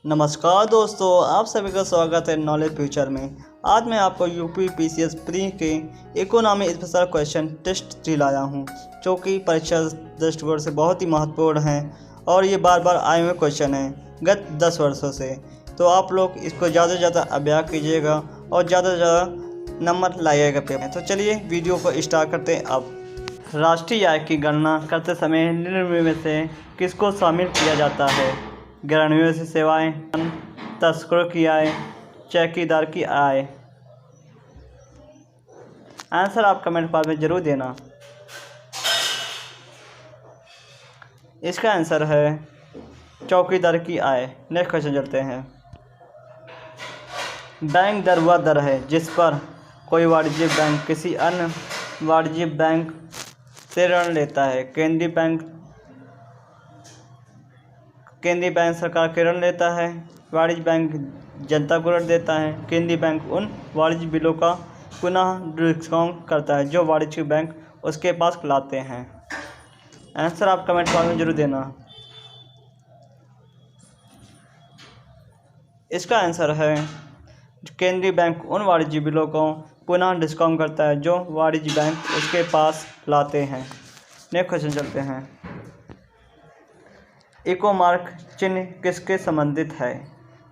नमस्कार दोस्तों, आप सभी का स्वागत है नॉलेज फ्यूचर में। आज मैं आपको यूपी पीसीएस प्री के इकोनॉमी स्पेशल क्वेश्चन टेस्ट 3 लाया हूं, जो कि परीक्षा दृष्टिकोण से बहुत ही महत्वपूर्ण है और ये बार बार आए हुए क्वेश्चन हैं गत 10 वर्षों से। तो आप लोग इसको ज़्यादा से ज़्यादा अभ्यास कीजिएगा और ज़्यादा से ज़्यादा नंबर लाइएगा पेपर में। तो चलिए वीडियो को स्टार्ट करते हैं। अब राष्ट्रीय आय की गणना करते समय निम्न में से किसको शामिल किया जाता है? ग्रामीणों से सेवाएं, तस्करों की आय, चौकीदार की आय। आंसर आप कमेंट बॉक्स में जरूर देना। इसका आंसर है चौकीदार की आय। नेक्स्ट क्वेश्चन चलते हैं। बैंक दर वह दर है जिस पर कोई वाणिज्यिक बैंक किसी अन्य वाणिज्यिक बैंक से ऋण लेता है। केंद्रीय बैंक सरकार के ऋण लेता है। वाणिज्य बैंक जनता को ऋण देता है। केंद्रीय बैंक उन वाणिज्य बिलों का पुनः डिस्काउंट करता है जो वाणिज्यिक बैंक उसके पास लाते हैं। आंसर आप कमेंट बॉक्स में जरूर देना। इसका आंसर है केंद्रीय बैंक उन वाणिज्य बिलों को पुनः डिस्काउंट करता है जो वाणिज्य बैंक उसके पास लाते हैं। नेक्स्ट क्वेश्चन चलते हैं। इको मार्क चिन्ह किसके संबंधित है?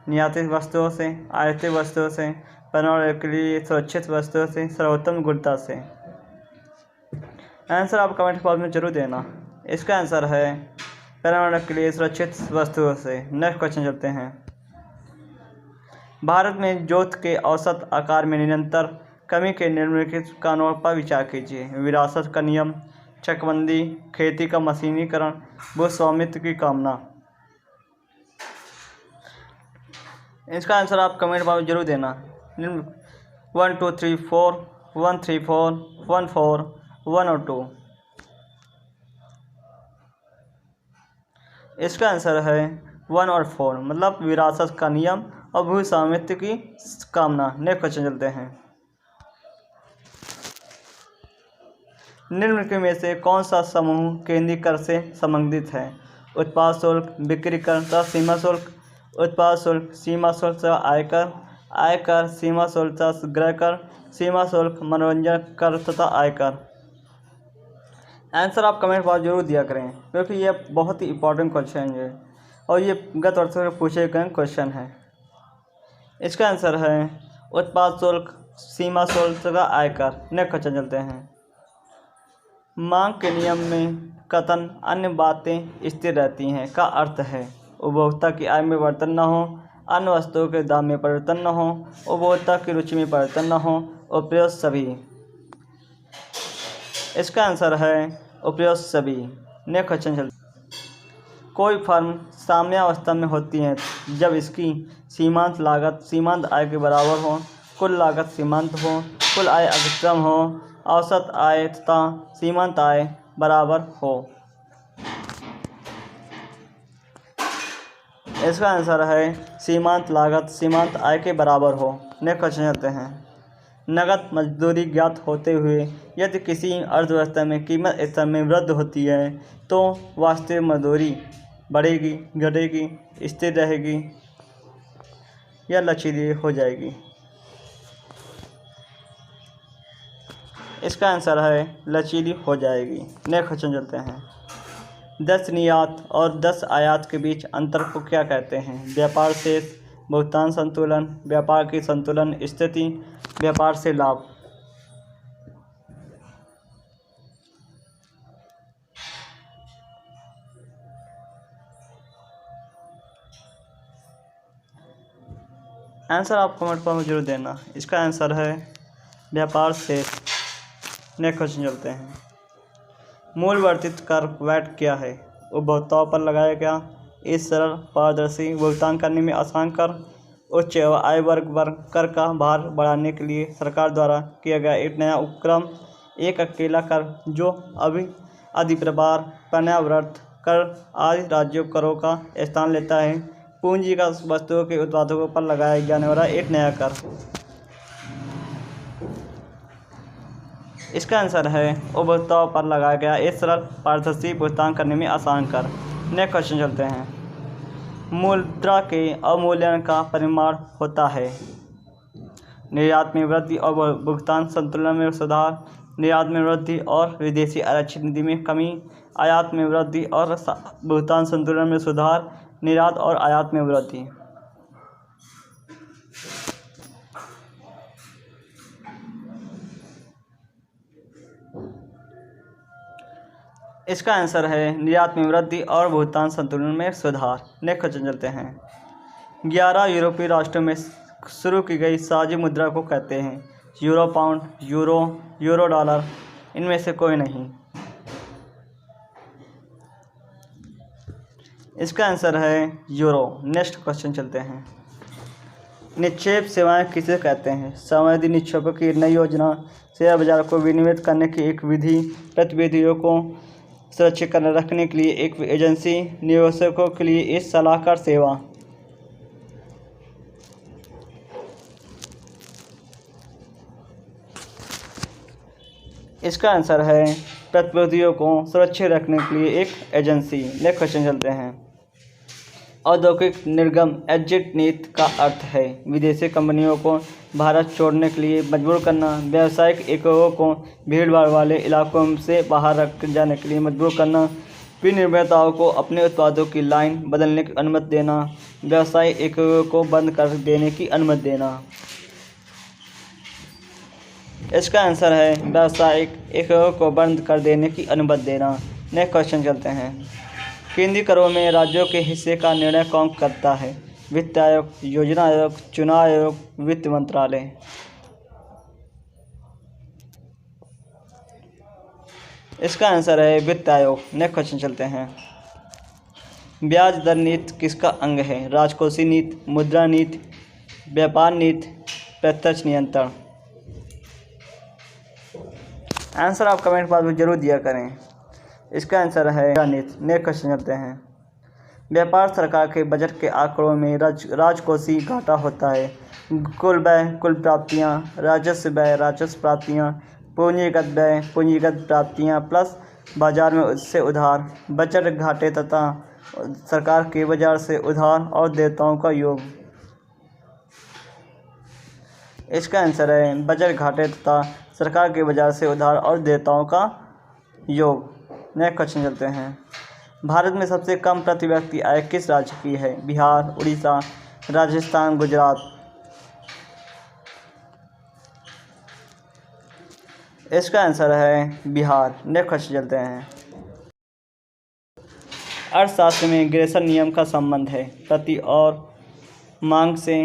निर्यातित वस्तुओं से, आयातित वस्तुओं से, पर्यावरण के लिए सुरक्षित वस्तुओं से, सर्वोत्तम गुणवत्ता से। आंसर आप कमेंट बॉक्स में जरूर देना। इसका आंसर है पर्यावरण के लिए सुरक्षित वस्तुओं से। नेक्स्ट क्वेश्चन चलते हैं। भारत में जोत के औसत आकार में निरंतर कमी के निम्नलिखित कारणों पर विचार कीजिए। विरासत का नियम, चकबंदी, खेती का मशीनीकरण, भूस्वामित्व की कामना। इसका आंसर आप कमेंट बॉक्स में जरूर देना। 1 2 3 4 1 3 4 1 4 1 और 2। इसका आंसर है 1 और 4, मतलब विरासत का नियम और भूस्वामित्व की कामना। नेक्स्ट क्वेश्चन चलते हैं। निम्नलिखित में से कौन सा समूह केंद्रीय कर से संबंधित है? उत्पाद शुल्क, बिक्री कर तथा सीमा शुल्क, उत्पाद शुल्क, सीमा शुल्क तथा आयकर, आयकर, सीमा शुल्क तथा गृह कर, सीमा शुल्क, मनोरंजन कर तथा आयकर। आंसर आप कमेंट बॉक्स जरूर दिया करें, क्योंकि ये बहुत ही इंपॉर्टेंट क्वेश्चन है और ये गत वर्षों में पूछे गए क्वेश्चन है। इसका आंसर है उत्पाद शुल्क, सीमा शुल्क तथा आयकर। नेक्स्ट क्वेश्चन चलते हैं। मांग के नियम में कथन अन्य बातें स्थिर रहती हैं का अर्थ है? उपभोक्ता की आय में परिवर्तन न हो, अन्य वस्तुओं के दाम में परिवर्तन न हो, उपभोक्ता की रुचि में परिवर्तन न हो, उपयुक्त सभी। इसका आंसर है उपयुक्त सभी। नेक्स्ट क्वेश्चन चलते। कोई फर्म साम्यावस्था में होती है जब इसकी सीमांत लागत सीमांत आय के बराबर हो, कुल लागत सीमांत हो, कुल आय अधिकतम हो, औसत आय तथा सीमांत आय बराबर हो। इसका आंसर है सीमांत लागत सीमांत आय के बराबर हो। नेक्स्ट क्वेश्चन चलते हैं। नगद मजदूरी ज्ञात होते हुए यदि किसी अर्थव्यवस्था में कीमत स्तर में वृद्धि होती है तो वास्तविक मजदूरी बढ़ेगी, घटेगी, स्थिर रहेगी या लचीली हो जाएगी? इसका आंसर है लचीली हो जाएगी। नेक्स्ट क्वेश्चन चलते हैं। 10 निर्यात और 10 आयात के बीच अंतर को क्या कहते हैं? व्यापार शेष, भुगतान संतुलन, व्यापार की संतुलन स्थिति, व्यापार से लाभ। आंसर आप कमेंट पर जरूर देना। इसका आंसर है व्यापार शेष। नेक्स्ट क्वेश्चन चलते हैं। मूल वर्धित कर वैट क्या है? उपभोक्ताओं पर लगाया गया एक सरल, पारदर्शी, भुगतान करने में आसान कर। उच्च आय वर्ग पर कर का भार बढ़ाने के लिए सरकार द्वारा किया गया एक नया उपक्रम। एक अकेला कर जो अभी अधिप्रभार, पर्यावरण कर आदि राज्यों करों का स्थान लेता है। पूंजी का वस्तुओं के उत्पादकों पर लगाया जाने वाला एक नया कर। इसका आंसर है उपभोक्ताओं पर लगाया गया एक सरल, पारदर्शी, भुगतान करने में आसान कर। नेक्स्ट क्वेश्चन चलते हैं। मुद्रा के अवमूल्यन का परिमाण होता है। निर्यात में वृद्धि और भुगतान संतुलन में सुधार, निर्यात में वृद्धि और विदेशी आरक्षित निधि में कमी, आयात में वृद्धि और भुगतान संतुलन में सुधार, निर्यात और आयात में वृद्धि। इसका आंसर है निर्यात में वृद्धि और भुगतान संतुलन में सुधार। नेक्स्ट क्वेश्चन चलते हैं। 11 यूरोपीय राष्ट्रों में शुरू की गई साझी मुद्रा को कहते हैं? यूरो पाउंड, यूरो डॉलर, इनमें से कोई नहीं। इसका आंसर है यूरो। नेक्स्ट क्वेश्चन चलते हैं। निक्षेप सेवाएं किसे कहते हैं? सावधि निक्षेपों की नई योजना, शेयर बाजार को विनियमित करने की एक विधि, प्रतिभूतियों को सुरक्षित कर रखने के लिए एक एजेंसी, निवेशकों के लिए एक सलाहकार सेवा। इसका आंसर है प्रतिभूतियों को सुरक्षित रखने के लिए एक एजेंसी। नेक्स्ट क्वेश्चन चलते हैं। औद्योगिक निर्गम एग्जिट नीति का अर्थ है विदेशी कंपनियों को भारत छोड़ने के लिए मजबूर करना, व्यावसायिक इकाइयों को भीड़भाड़ वाले इलाकों से बाहर रख जाने के लिए मजबूर करना, विनिर्माताओं को अपने उत्पादों की लाइन बदलने की अनुमति देना, व्यावसायिक इकाइयों को बंद कर देने की अनुमति देना। इसका आंसर है व्यावसायिक इकाइयों को बंद कर देने की अनुमति देना। नेक्स्ट क्वेश्चन चलते हैं। केंद्रीय करों में राज्यों के हिस्से का निर्णय कौन करता है? वित्त आयोग, योजना आयोग, चुनाव आयोग, वित्त मंत्रालय। इसका आंसर है वित्त आयोग। नेक्स्ट क्वेश्चन चलते हैं। ब्याज दर नीति किसका अंग है? राजकोषीय नीति, मुद्रा नीति, व्यापार नीति, प्रत्यक्ष नियंत्रण। आंसर आप कमेंट बॉक्स में जरूर दिया करें। इसका आंसर है मुद्रा नीति। नेक्स्ट क्वेश्चन चलते हैं। व्यापार सरकार के बजट के आंकड़ों में राजकोषीय घाटा होता है। कुल व्यय, कुल प्राप्तियाँ, राजस्व व्यय, राजस्व प्राप्तियाँ, पूंजीगत व्यय, पूंजीगत प्राप्तियाँ प्लस बाजार में से उधार, बजट घाटे तथा सरकार के बाजार से उधार और देयताओं का योग। इसका आंसर है बजट घाटे तथा सरकार के बाजार से उधार और देयताओं का योग। नेक्स्ट क्वेश्चन चलते हैं। भारत में सबसे कम प्रति व्यक्ति आय किस राज्य की है? बिहार, उड़ीसा, राजस्थान, गुजरात। इसका आंसर है बिहार। नेक्स्ट क्वेश्चन चलते हैं। अर्थशास्त्र में ग्रेसन नियम का संबंध है प्रति और मांग से,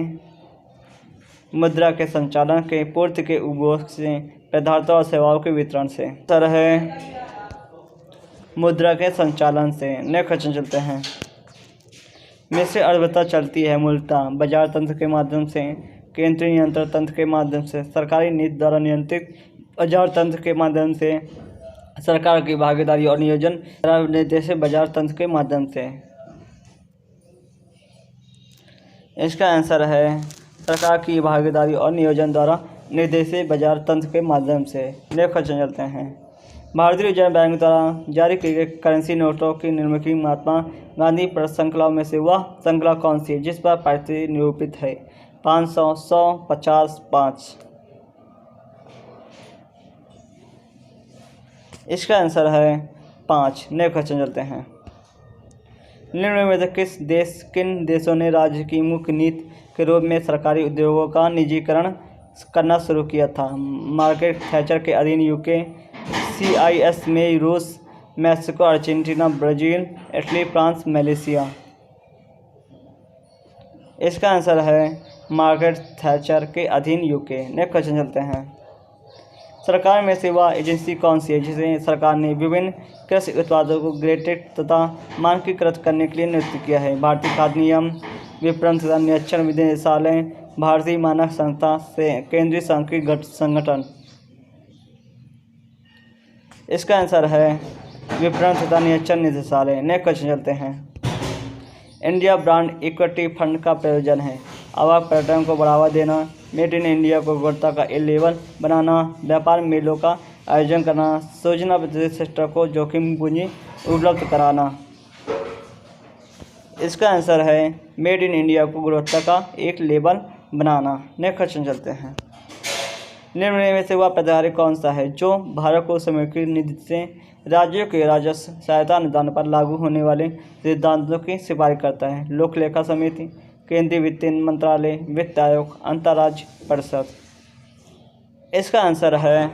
मुद्रा के संचालन के, पूर्ति के उपभोग से, पदार्थों और सेवाओं के वितरण से। आंसर है मुद्रा के संचालन से। नेक्स्ट क्वेश्चन चलते हैं। मिश्र अर्थव्यवस्था चलती है मूलतः बाजार तंत्र के माध्यम से, केंद्रीय नियंत्रण तंत्र के माध्यम से, सरकारी नीति द्वारा नियंत्रित बाजार तंत्र के माध्यम से, सरकार की भागीदारी और नियोजन निर्देशित बाजार तंत्र के माध्यम से। इसका आंसर है सरकार की भागीदारी और नियोजन द्वारा निर्देशित बाजार तंत्र के माध्यम से। नेक्स्ट क्वेश्चन चलते हैं। भारतीय रिजर्व बैंक द्वारा जारी किए गए करेंसी नोटों की निर्मित महात्मा गांधी प्रदत्त श्रृंखलाओं में से वह श्रृंखला कौन सी है जिस पर पारित निरूपित है? 500, 100, 50, 5। इसका आंसर है 5। नेक्स्ट क्वेश्चन चलते हैं। निम्न में से किन देशों ने राज्य की मुख्य नीति के रूप में सरकारी उद्योगों का निजीकरण करना शुरू किया था? मार्garet थैचर के अधीन यूके, CIS में रूस, Mexico, Argentina, Brazil, Italy, France, Malaysia. इसका आंसर है मार्garet थैचर के अधीन यूके। नेक्स्ट क्वेश्चन चलते हैं। सरकार में से वह एजेंसी कौन सी है जिसे सरकार ने विभिन्न कृषि उत्पादों को ग्रेडेड तथा मानकीकृत करने के लिए नियुक्त किया है? भारतीय खाद्य नियम, विपणन तथा निरीक्षण निदेशालय, भारतीय मानक संस्था से, केंद्रीय सांख्यिकी संगठन। इसका आंसर है विपणन तथा निरीक्षण निदेशालय। नेक्स्ट क्वेश्चन चलते हैं। इंडिया ब्रांड इक्विटी फंड का प्रयोजन है आवास पर्यटन को बढ़ावा देना, मेड इन इंडिया को गुणवत्ता का लेबल बनाना, व्यापार मेलों का आयोजन करना, सूचना प्रौद्योगिकी सेक्टर को जोखिम पूंजी उपलब्ध कराना। इसका आंसर है मेड इन इंडिया को गुणवत्ता का एक लेबल बनाना। नेक्स्ट क्वेश्चन चलते हैं। निम्न में से वह प्राधिकारी कौन सा है जो भारत को समेकित निधि से राज्यों के राजस्व सहायता अनुदान पर लागू होने वाले सिद्धांतों की सिफारिश करता है? लोक लेखा समिति, केंद्रीय वित्त मंत्रालय, वित्त आयोग, अंतर्राज्य परिषद। इसका आंसर है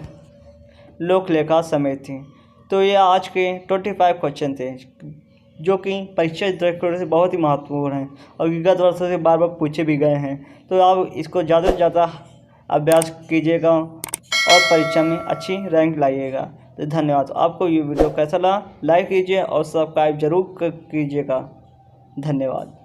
लोक लेखा समिति। तो ये आज के 25 क्वेश्चन थे जो कि परीक्षा दृष्टिकोण से बहुत ही महत्वपूर्ण हैं और विगत वर्षों से बार बार पूछे भी गए हैं। तो आप इसको ज़्यादा से ज़्यादा अभ्यास कीजिएगा और परीक्षा में अच्छी रैंक लाइएगा। तो धन्यवाद। आपको ये वीडियो कैसा लगा लाइक कीजिए और सब्सक्राइब जरूर कीजिएगा। धन्यवाद।